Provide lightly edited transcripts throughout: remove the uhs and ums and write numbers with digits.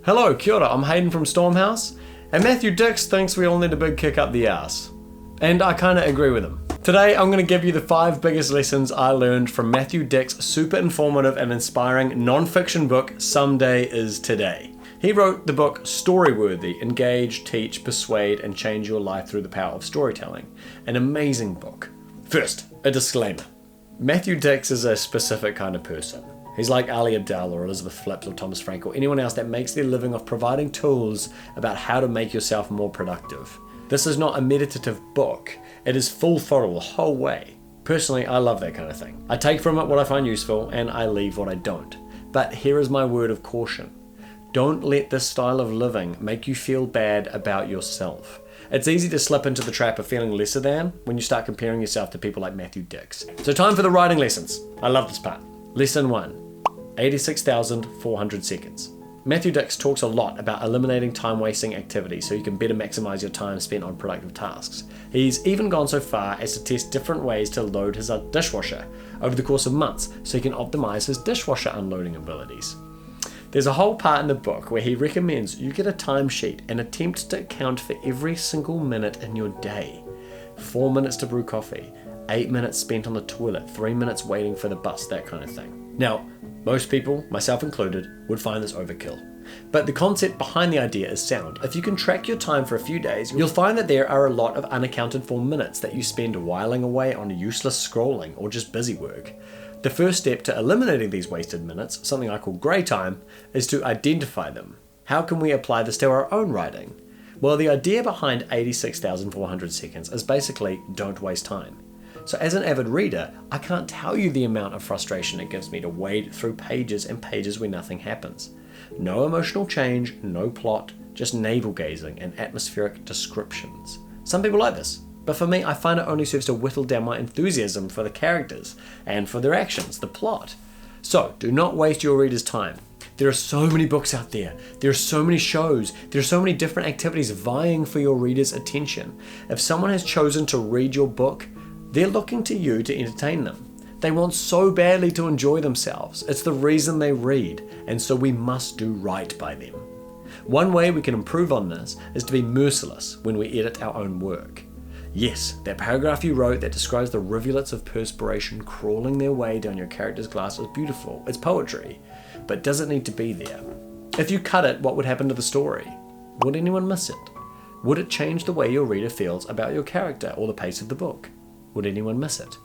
Hello, kia ora, I'm Hayden from Stormhouse, and Matthew Dix thinks we all need a big kick up the arse. And I kinda agree with him. Today I'm gonna give you the 5 biggest lessons I learned from Matthew Dix's super informative and inspiring non-fiction book, Someday is Today. He wrote the book Storyworthy, Engage, Teach, Persuade, and Change Your Life Through the Power of Storytelling. An amazing book. First, a disclaimer. Matthew Dix is a specific kind of person. He's like Ali Abdaal or Elizabeth Phillips or Thomas Frank or anyone else that makes their living off providing tools about how to make yourself more productive. This is not a meditative book. It is full throttle the whole way. Personally, I love that kind of thing. I take from it what I find useful and I leave what I don't. But here is my word of caution. Don't let this style of living make you feel bad about yourself. It's easy to slip into the trap of feeling lesser than when you start comparing yourself to people like Matthew Dix. So time for the writing lessons. I love this part. Lesson 1. 86,400 seconds. Matthew Dix talks a lot about eliminating time-wasting activities so you can better maximize your time spent on productive tasks. He's even gone so far as to test different ways to load his dishwasher over the course of months so he can optimize his dishwasher unloading abilities. There's a whole part in the book where he recommends you get a timesheet and attempt to account for every single minute in your day. 4 minutes to brew coffee, 8 minutes spent on the toilet, 3 minutes waiting for the bus, that kind of thing. Now, most people, myself included, would find this overkill. But the concept behind the idea is sound. If you can track your time for a few days, you'll find that there are a lot of unaccounted for minutes that you spend whiling away on useless scrolling or just busy work. The first step to eliminating these wasted minutes, something I call grey time, is to identify them. How can we apply this to our own writing? Well, the idea behind 86,400 seconds is basically don't waste time. So as an avid reader, I can't tell you the amount of frustration it gives me to wade through pages and pages where nothing happens. No emotional change, no plot, just navel-gazing and atmospheric descriptions. Some people like this, but for me I find it only serves to whittle down my enthusiasm for the characters and for their actions, the plot. So do not waste your reader's time. There are so many books out there. There are so many shows. There are so many different activities vying for your reader's attention. If someone has chosen to read your book, they're looking to you to entertain them. They want so badly to enjoy themselves. It's the reason they read, and so we must do right by them. One way we can improve on this is to be merciless when we edit our own work. Yes, that paragraph you wrote that describes the rivulets of perspiration crawling their way down your character's glass is beautiful. It's poetry, but does it need to be there? If you cut it, what would happen to the story? Would anyone miss it? Would it change the way your reader feels about your character or the pace of the book? Would anyone miss it?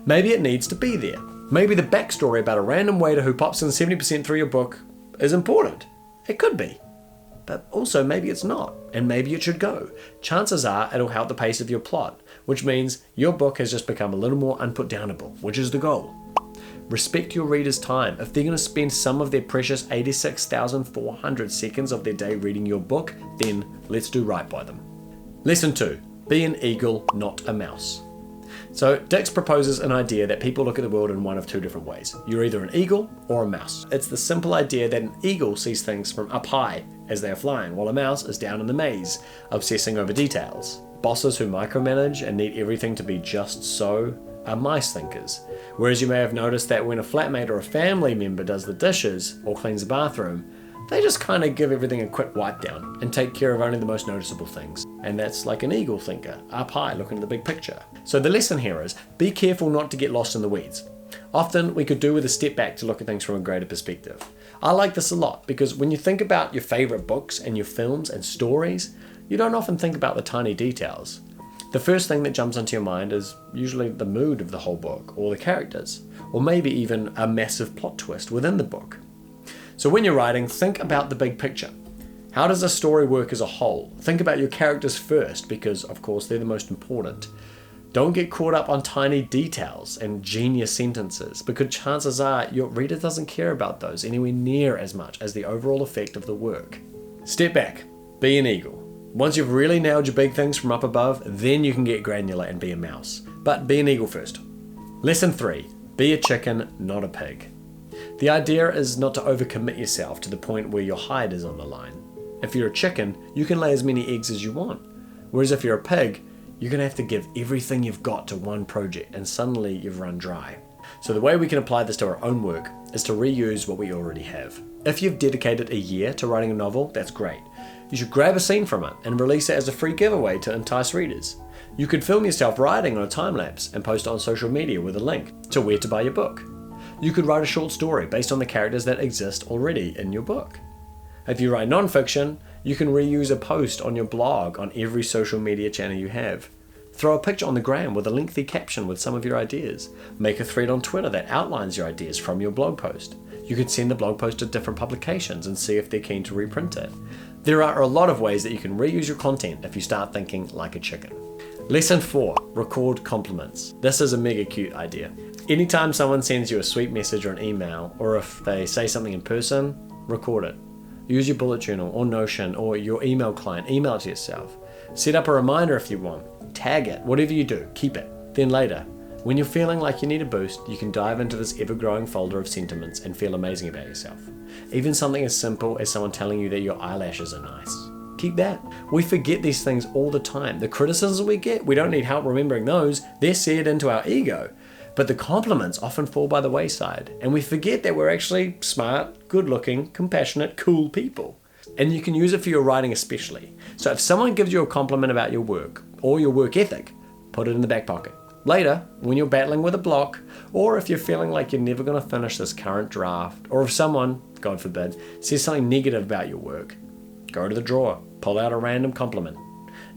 Maybe it needs to be there. Maybe the backstory about a random waiter who pops in 70% through your book is important. It could be. But also maybe it's not, and maybe it should go. Chances are it'll help the pace of your plot, which means your book has just become a little more unputdownable, which is the goal. Respect your reader's time. If they're going to spend some of their precious 86,400 seconds of their day reading your book, then let's do right by them. Lesson 2. Be an eagle, not a mouse. So Dix proposes an idea that people look at the world in one of 2 different ways. You're either an eagle or a mouse. It's the simple idea that an eagle sees things from up high as they are flying, while a mouse is down in the maze, obsessing over details. Bosses who micromanage and need everything to be just so are mice thinkers. Whereas you may have noticed that when a flatmate or a family member does the dishes or cleans the bathroom, they just kind of give everything a quick wipe down and take care of only the most noticeable things. And that's like an eagle thinker, up high looking at the big picture. So the lesson here is, be careful not to get lost in the weeds. Often we could do with a step back to look at things from a greater perspective. I like this a lot because when you think about your favorite books and your films and stories, you don't often think about the tiny details. The first thing that jumps into your mind is usually the mood of the whole book or the characters, or maybe even a massive plot twist within the book. So when you're writing, think about the big picture. How does a story work as a whole? Think about your characters first because, of course, they're the most important. Don't get caught up on tiny details and genius sentences because chances are your reader doesn't care about those anywhere near as much as the overall effect of the work. Step back. Be an eagle. Once you've really nailed your big things from up above, then you can get granular and be a mouse. But be an eagle first. Lesson 3. Be a chicken, not a pig. The idea is not to overcommit yourself to the point where your hide is on the line. If you're a chicken, you can lay as many eggs as you want. Whereas if you're a pig, you're going to have to give everything you've got to one project and suddenly you've run dry. So the way we can apply this to our own work is to reuse what we already have. If you've dedicated a year to writing a novel, that's great. You should grab a scene from it and release it as a free giveaway to entice readers. You could film yourself writing on a time lapse and post it on social media with a link to where to buy your book. You could write a short story based on the characters that exist already in your book. If you write non-fiction, you can reuse a post on your blog on every social media channel you have. Throw a picture on the gram with a lengthy caption with some of your ideas. Make a thread on Twitter that outlines your ideas from your blog post. You could send the blog post to different publications and see if they're keen to reprint it. There are a lot of ways that you can reuse your content if you start thinking like a chicken. Lesson 4. Record compliments. This is a mega cute idea. Anytime someone sends you a sweet message or an email, or if they say something in person, record it. Use your bullet journal or Notion or your email client, email it to yourself. Set up a reminder if you want. Tag it, whatever you do, keep it. Then later, when you're feeling like you need a boost, you can dive into this ever-growing folder of sentiments and feel amazing about yourself. Even something as simple as someone telling you that your eyelashes are nice. Keep that. We forget these things all the time. The criticisms we get, we don't need help remembering those. They're seared into our ego. But the compliments often fall by the wayside, and we forget that we're actually smart, good-looking, compassionate, cool people. And you can use it for your writing especially. So if someone gives you a compliment about your work or your work ethic, put it in the back pocket. Later, when you're battling with a block, or if you're feeling like you're never going to finish this current draft, or if someone, God forbid, says something negative about your work, go to the drawer, pull out a random compliment.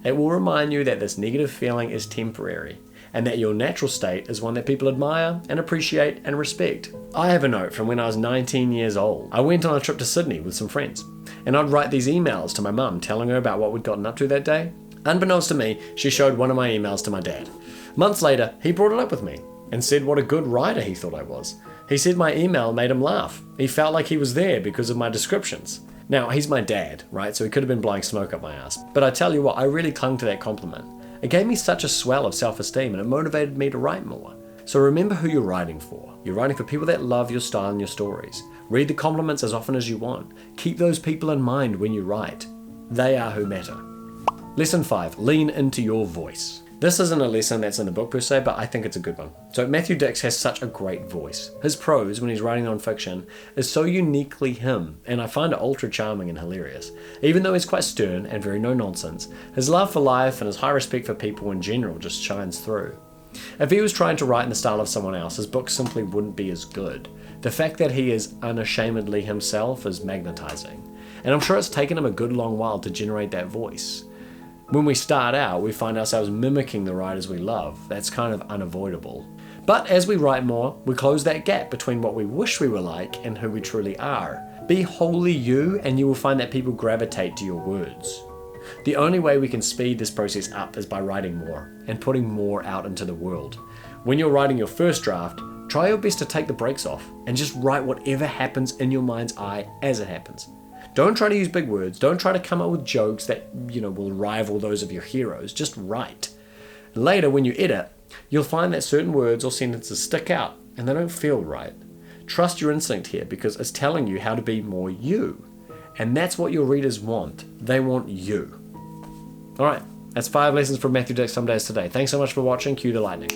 It will remind you that this negative feeling is temporary, and that your natural state is one that people admire and appreciate and respect. I have a note from when I was 19 years old. I went on a trip to Sydney with some friends, and I'd write these emails to my mum telling her about what we'd gotten up to that day. Unbeknownst to me, she showed one of my emails to my dad. Months later, he brought it up with me and said what a good writer he thought I was. He said my email made him laugh. He felt like he was there because of my descriptions. Now, he's my dad, right? So he could have been blowing smoke up my ass. But I tell you what, I really clung to that compliment. It gave me such a swell of self-esteem and it motivated me to write more. So remember who you're writing for. You're writing for people that love your style and your stories. Read the compliments as often as you want. Keep those people in mind when you write. They are who matter. Lesson 5. Lean into your voice. This isn't a lesson that's in the book per se, but I think it's a good one. So Matthew Dix has such a great voice. His prose, when he's writing non-fiction, is so uniquely him, and I find it ultra charming and hilarious. Even though he's quite stern and very no-nonsense, his love for life and his high respect for people in general just shines through. If he was trying to write in the style of someone else, his book simply wouldn't be as good. The fact that he is unashamedly himself is magnetizing, and I'm sure it's taken him a good long while to generate that voice. When we start out, we find ourselves mimicking the writers we love. That's kind of unavoidable. But as we write more, we close that gap between what we wish we were like and who we truly are. Be wholly you, and you will find that people gravitate to your words. The only way we can speed this process up is by writing more and putting more out into the world. When you're writing your first draft, try your best to take the brakes off and just write whatever happens in your mind's eye as it happens. Don't try to use big words. Don't try to come up with jokes that, will rival those of your heroes. Just write. Later, when you edit, you'll find that certain words or sentences stick out and they don't feel right. Trust your instinct here because it's telling you how to be more you. And that's what your readers want. They want you. All right, that's 5 lessons from Matthew Dix Some Days Today. Thanks so much for watching. Cue the lightning.